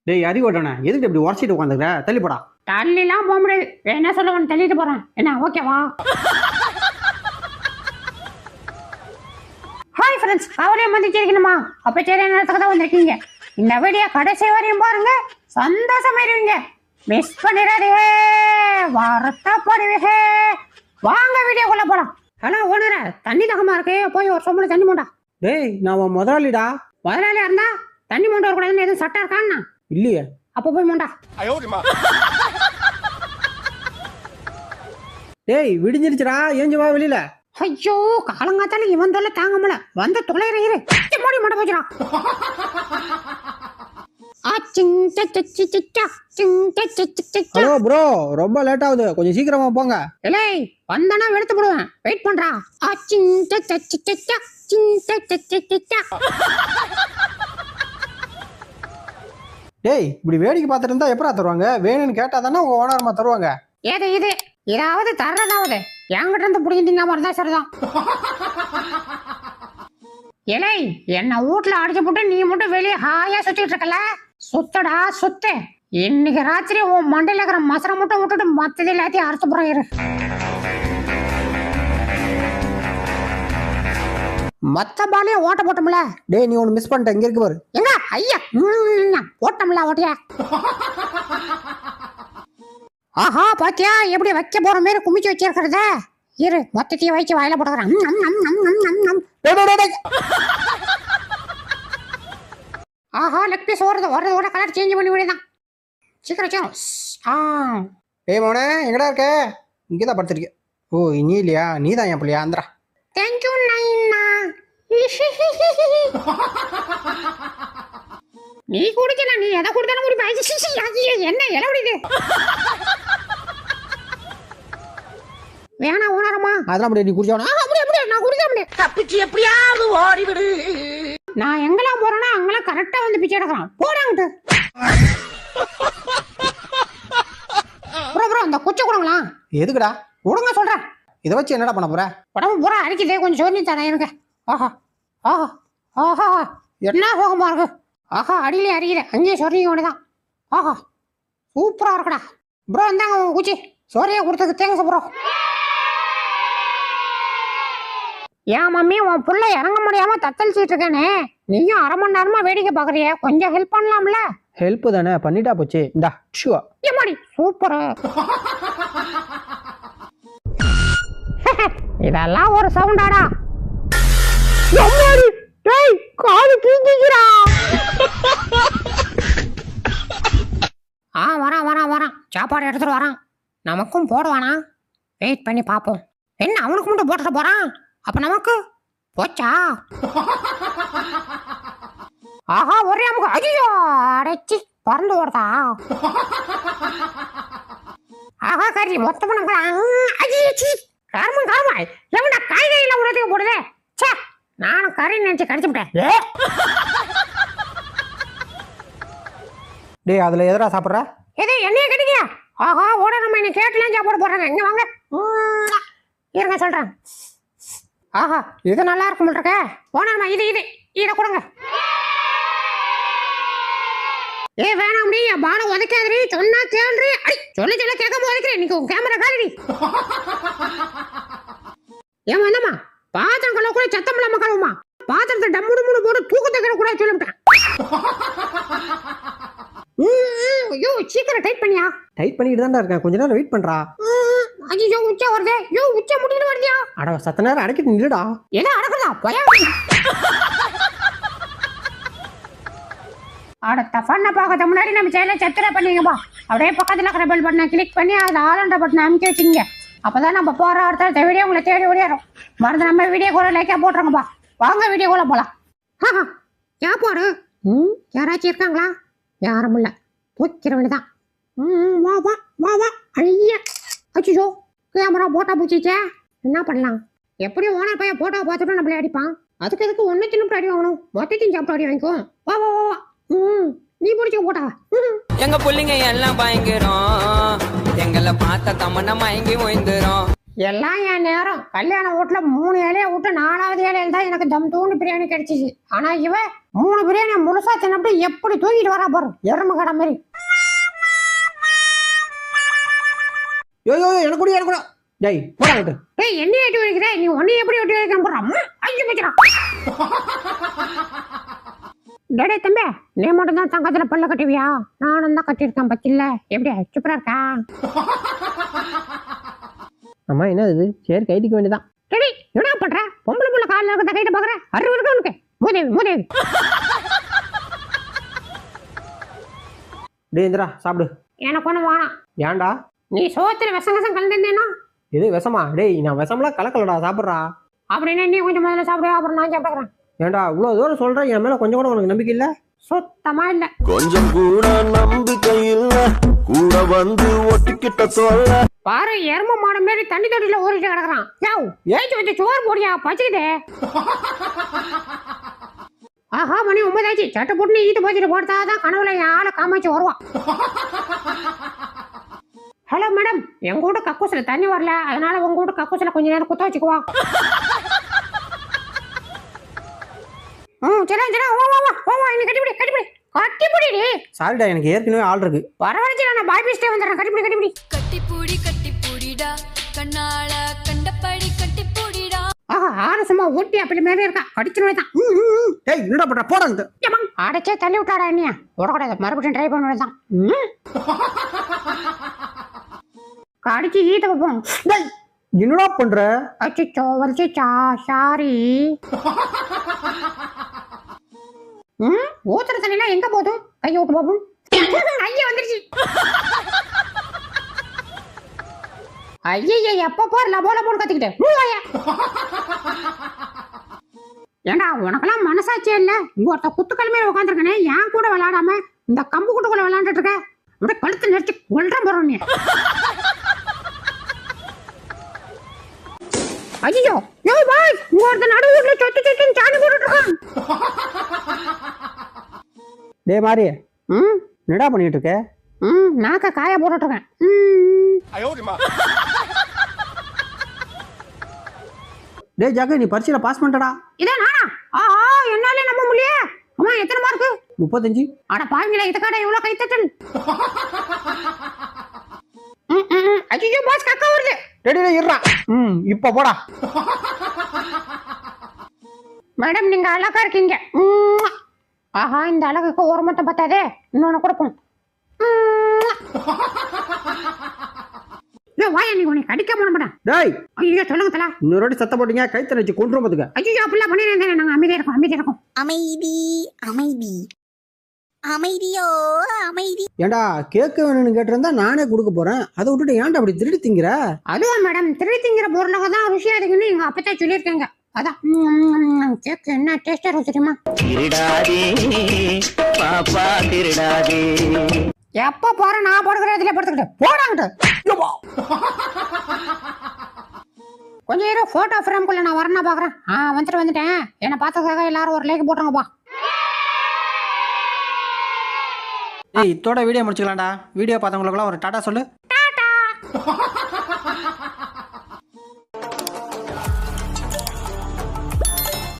டேய் அறிவு ஓட்டணே, எதுக்கு இப்படி உடச்சிட்டு உட்காந்துக்கிற? தள்ளி போடா. தள்ளிலாம் போக முடியாது. என்ன சொல்லுவேன், தள்ளிட்டு போறேன். என்ன ஓகேவா? ஹாய் ஃப்ரெண்ட்ஸ், அவரே மதிச்சிருக்கணுமா? அப்போ சரி, நேரத்துக்கு தான் வந்திருக்கீங்க. இந்த வீடியோ கடைசி வரையும் பாருங்க, சந்தோஷமாயிருவீங்க. மிஸ் பண்ணிடாதீங்க, வருத்தப்படுவீங்க. வாங்க வீடியோக்குள்ள போலாம். ஹலோ ஓனர, தண்ணி தகமா இருக்கு, போய் ஒரு சொம்பளை தண்ணி மூண்டா. டேய் நான் உன் முதலாளிடா. முதலாளியா இருந்தா தண்ணி மூண்ட வரக்கூடாதுன்னு எதுவும் சட்டம் இருக்கான்னா? இல்லையே. அப்போ போய் மூண்டா. டேய் விடிஞ்சிருச்சுடா, ஏஞ்சு வா வெளியில. ஐயோ, காலங்காத்தால இவன் தொல்லை தாங்க முடியல. வந்து தொலைற இரு, மூடி மாட்ட போச்சுடா. ஹலோ ப்ரோ, ரொம்ப லேட் ஆகுது, கொஞ்சம் சீக்கிரமா போங்க. இல்லை வந்தனா வெளுத்து போடுவேன், வெயிட் பண்றா. டேய் இப்படி வேடிக்கை பார்த்துட்டு இருந்தா எப்படா தருவாங்க? வேணும்னு கேட்டா தானே உங்க ஓனர்மா தருவாங்க. ஏது இது இதாவது தர்றதாவது என்கிட்ட இருந்து புடிங்கிட்டீங்க மாதிரி தான் சரிதான். இலை என்ன வீட்டுல அடிச்சு போட்டு நீ மட்டும் வெளியே ஹாயா சுத்திட்டு இருக்கல. சுத்தடா சுத்து. இன்னைக்கு ராத்திரி உன் மண்டையில இருக்கிற மசரம் மட்டும் விட்டுட்டு மத்தது எல்லாத்தையும் அறுத்து போறோம் இரு. மொத்த பாலையும் ஓட்ட போட்டோம்ல. டேய் நீ ஒன்னு மிஸ் பண்ணிட்ட, இங்க இருக்கு பாரு. எங்க ஐயா போட்டோம்ல ஓட்டியா. ஆஹா பாத்தியா எப்படி வைக்க போற மாதிரி குமிச்சு வச்சிருக்கிறத. இரு மொத்தத்தையும் வைக்க வாயில போட்டுக்கிறேன். ஆஹா லெக் பீஸ் ஓடுறதோட கலர் சேஞ்ச் பண்ணி விடுதான். சீக்கிரம். டேய் மோனே எங்கடா இருக்க? இங்கதான் படுத்திருக்க. ஓ நீ இல்லையா? நீ தான் என் பிள்ளையா? ஆந்திரா. தேங்க்யூ நைனா. நீ குடிக்கல, நீ எதை குடித்தாலும் குடிப்ப. என்ன இளவடிது? வேணா உணரமா? அதெல்லாம் முடியாது, நீ குடிச்சவனா? நான் குடிக்க முடியாது. தப்பிச்சு எப்படியாவது ஓடிவிடு. நான் எங்கெல்லாம் போறேன்னா அங்கெல்லாம் கரெக்டா வந்து பிச்சை எடுக்கிறான். போடாங்கிட்டு ப்ரோ அந்த குச்சை கொடுங்களா. எதுக்குடா? கொடுங்க சொல்றேன். இதை வச்சு என்னடா பண்ண போற? உடம்பு பூரா அடிக்குதே, கொஞ்சம் சொல்லி தரேன் எனக்கு. ஆஹா ஆஹா ஆஹா என்ன சோகமா இருக்கு. ஆஹா அடியிலே அடிக்குது, அங்கேயே சொல்லிக்க வேண்டியதான். ஆஹா சூப்பரா இருக்குடா. ப்ரோ இந்தாங்க உங்க குச்சி. சோரியா கொடுத்ததுக்கு தேங்க்ஸ் ப்ரோ. ஏன் மம்மி உன் புள்ள இறங்க முடியாம தத்தளிச்சிட்டு இருக்கேனே, நீயும் அரை மணி நேரமா வேடிக்கை பாக்குறிய, கொஞ்சம் ஹெல்ப் பண்ணலாம்ல? ஹெல்ப் தானே, பண்ணிட்டா போச்சு. இந்தா ஷூவா. ஏமாடி சூப்பர். இதெல்லாம் ஒரு சவுண்டாடா. டேய் காது கீஞ்சிக்கிறா. வரான் சாப்பாடு எடுத்துட்டு வரான். நமக்கும் போடுவானா? வெயிட் பண்ணி பாப்போம். என்ன அவனுக்கு மட்டும் போட்டுட்டு போறான், அப்ப நமக்கு போச்சா? ஆஹா ஒரே அமுக்கு. ஐயோ அடைச்சி பறந்து ஓடுதா. ஆஹா கறி மொத்தம் காரமாய் எவன்டா காய்கறியில உடனே போடுதே. சே நானும் கறி நினைச்சு கடிச்சு விட்டேன். டேய் அதுல எதடா சாப்பிட்ற? எது என்னைய கடிக்கியா? ஆஹா ஓட நம்ம என்ன கேட்டுலாம் சாப்பாடு போடுறாங்க. இங்க வாங்க இருங்க சொல்றேன். ஆஹா இது நல்லா இருக்கும் இருக்க. போனா இதை கொடுங்க. ஏ வேணாம் டி, என் பானை உதைக்காதீ, சொன்னா கேள்றி. அடி சொல்ல கேட்காம உதைக்கிறேன். இன்னைக்கு உன் கேமரா காலடி. ஏன் வந்தம்மா பாத்திரம் கழுவ கூட சத்தம் இல்லாம கழுவுமா? பாத்திரத்தை டம்முடு போட்டு தூக்கத்தை கிட கூட சொல்லிவிட்டேன். ஐயோ சீக்கிரம் டைட் பண்ணியா? டைட் பண்ணிட்டு தான்டா இருக்கேன், கொஞ்ச நேரம் வெயிட் பண்றா. ஐயோ உச்சா வருதே. யோ உச்சா முடிஞ்சு வருதியா? அட சத்த நேரம் அடைக்கிட்டு நில்லுடா. என்ன அடக்குதா போயா? அடுத்த ஃபன்னை பார்க்கறதுக்கு முன்னாடி நம்ம சேனலை சப்ஸ்கிரைப் பண்ணிங்கப்பா. அப்படியே பக்கத்தில் இருக்கிற பெல் பட்டனை கிளிக் பண்ணி அதில் ஆல் பட்டனை அமைக்க வச்சுங்க. அப்போதான் நம்ம போகிற அடுத்த வீடியோ உங்களை தேடி ஓடிடும். மறந்து நம்ம வீடியோ கூட லைக்காக போட்டுருங்கப்பா. வாங்க வீடியோ கூட போகலாம். சாப்பாடு யாராச்சும் இருக்காங்களா? யாரும் இல்லை, தூக்கிற வேண்டியதான். வா ஐயா. அச்சோ கேமரா போட்டா பூச்சிச்சே, என்ன பண்ணலாம்? எப்படியும் ஓனர் பையன் போட்டோ பார்த்துட்டு நம்மளே அடிப்பான். அதுக்கு எதுக்கு ஒன்று சின்ன அடி வாங்கணும்? மொத்தத்தையும் சாப்பிட்டு அடி வாங்கிக்கோ. வா நீ பிடிச்ச போட்டா. எங்க புள்ளிங்க எல்லாம் பயங்கரம், எங்களை பார்த்த தமன்னா மயங்கி ஓய்ந்துரும். எல்லாம் என் நேரம். கல்யாண வீட்டுல 3 இலையை விட்டு 4வது இலையில தான் எனக்கு தம் தூண்டு பிரியாணி கிடைச்சிச்சு. ஆனா இவ 3 பிரியாணி முழுசா தின்னப்பட்டு எப்படி தூக்கிட்டு வரா பாரு, எறும்பு கடை மாதிரி. யோ எனக்கு கூட டேய் போடா விட்டு. டேய் என்ன ஏட்டி வைக்கிற நீ? ஒன்னை எப்படி வெட்டி வைக்க போறான்? அஞ்சு வச்சுறான். டேடே தம்பி, நீ மட்டும் தான் தங்கத்துல பல்ல கட்டுவியா? நானும் தான் கட்டியிருக்கேன் பத்தில. எப்படி சூப்பரா இருக்கா? அம்மா என்ன இது? சரி கைட்டிக்க வேண்டியதான். டேடி என்ன பண்ற? பொம்பளை புள்ள காலில் இருக்க கைட்ட பாக்குற? அறிவு இருக்கு உனக்கு? மூதேவி. டேய் இந்திரா சாப்பிடு. எனக்கு ஒண்ணு வேணாம். ஏன்டா? நீ சோத்துல விஷம் கலந்துருந்தேன்னா? இது விஷமா? டேய் நான் விஷம்லாம் கலக்கலடா, சாப்பிட்றா. அப்படின்னா நீ கொஞ்சம் முதல்ல சாப்பிடுவா, அப்புறம் நான் சாப்பிடுறேன். ஏன்டா இவ்வளோ தூரம் சொல்கிறேன், என் மேலே கொஞ்சம் கூட உனக்கு நம்பிக்கை இல்லை? சுத்தமா இல்ல. கொஞ்சம் கூட நம்பிக்கை இல்ல, கூட வந்து ஒட்டிக்கிட்ட சொல்ல. பாரு எரும மாடு மாரி தண்ணி தொட்டில ஊறிட்டு கிடக்குறான். யாவ் ஏச்சு வச்சு சோறு போடியா பச்சுக்கிட்டே. ஆஹா மணி 9 ஆச்சு. சட்டை போட்டு ஈட்டு போச்சுட்டு போட்டாதான் கனவுல என் ஆளை காமாச்சு வருவான். ஹலோ மேடம், எங்க வீட்டு கக்கூசில தண்ணி வரல, அதனால உங்க வீட்டு கக்கூசில கொஞ்ச நேரம் குத்த வச்சுக்குவா. சரி வா கட்டிப்பிடி. சாரிடா, எனக்கு ஏற்கனவே ஆள் இருக்கு. வரவழைச்சு நான் பாய் பீஸ்டே வந்துடுறேன். கட்டிப்பிடி. கட்டிப்பூடிடா கண்ணால கண்டபடி கட்டிப்பூடிடா. ஆஹா ஆறு சும்மா ஊட்டி அப்படி மாதிரி இருக்கா. கடிச்சுன்னு தான். ஏய் என்னடா பண்ற? போடாங்க. அடைச்சே தள்ளி விட்டாடா என்னையா? விடக்கூடாது, மறுபடியும் ட்ரை பண்ணுவேன். கடிச்சு ஈட்ட வைப்போம். என்னடா பண்ற? அச்சோ வலிச்சா, சாரி. ஊத்துற தண்ணிலாம் எங்க போதும்? கையை விட்டு போகும். ஐயா வந்துருச்சு. ஐயா எப்ப போற லபோல போல கத்திக்கிட்டு ஏண்டா உனக்கெல்லாம் மனசாட்சியே இல்ல? இங்க ஒருத்த குத்துக்கிழமையில உட்காந்துருக்கனே, ஏன் கூட விளையாடாம இந்த கம்பு குட்டுக்குள்ள விளையாண்டுட்டு இருக்க? அப்படியே கழுத்து நெரிச்சு கொல்றேன் போறோம் நீ. ஐயோ யோ பாய், இங்க ஒருத்த நடு வீட்டுல சொத்து சாணி போட்டுட்டு இருக்கான். டேய் மாரி, என்னடா பண்ணிட்டு இருக்க? நாக்க காய போட்டுட்டு இருக்கேன். டேய் ஜாக்கு, நீ பரீட்சையில பாஸ் பண்ணிட்டடா. இதான் நானா? ஆஹா என்னாலே நம்ப முடியல. அம்மா எத்தனை மார்க்கு? 35. அட பாவிங்களா, இதுக்காடா இவ்வளவு கைத்தட்டல்? ஐயோ பாஸ் கக்கா வருது. டேய் இருடா. இப்ப போடா. மேடம் நீங்க அழகா இருக்கீங்க. ஆஹா இந்த அழகுக்கு ஒரு மட்டும் பத்தாதே, இன்னொன்னு கொடுப்போம். வாயா நீ உனக்கு அடிக்க போன மாட்டேன். டேய் ஐயோ சொல்லுங்க தல. இன்னொரு வாட்டி சத்தம் போட்டீங்க கைத்த வச்சு கொன்றும் பாத்துக்க. ஐயோ அப்படிலாம் பண்ணிருந்தேன். நாங்க அமைதியா இருக்கோம். அமைதியோ அமைதி. ஏண்டா கேட்க வேணும்னு கேட்டிருந்தா நானே கொடுக்க போறேன். அதை விட்டுட்டு ஏன்டா அப்படி திருடி திங்கிற? அதுவா மேடம், திருடி திங்கிற பொருளாக தான் ருசியா இருக்குன்னு எங்க அப்பதான் சொல்லியிருக்காங்க. அதான் கேக்கு என்ன டேஸ்டா இருக்கும் தெரியுமா? திருடாதே பாப்பா திருடாதே. எப்ப போற நான் படுக்கிறேன் இதுல படுத்துக்கிட்டு போடாங்கிட்டு. கொஞ்ச நேரம் போட்டோ ஃப்ரேம்குள்ள நான் வரணும் பாக்குறேன். வந்துட்டேன். என்ன பார்த்ததுக்காக எல்லாரும் ஒரு லைக் போட்டுருங்கப்பா. ஏய் இதோட வீடியோ முடிச்சுக்கலாம்டா. வீடியோ பார்த்தவங்களுக்குலாம் ஒரு டாடா சொல்லு. டாடா.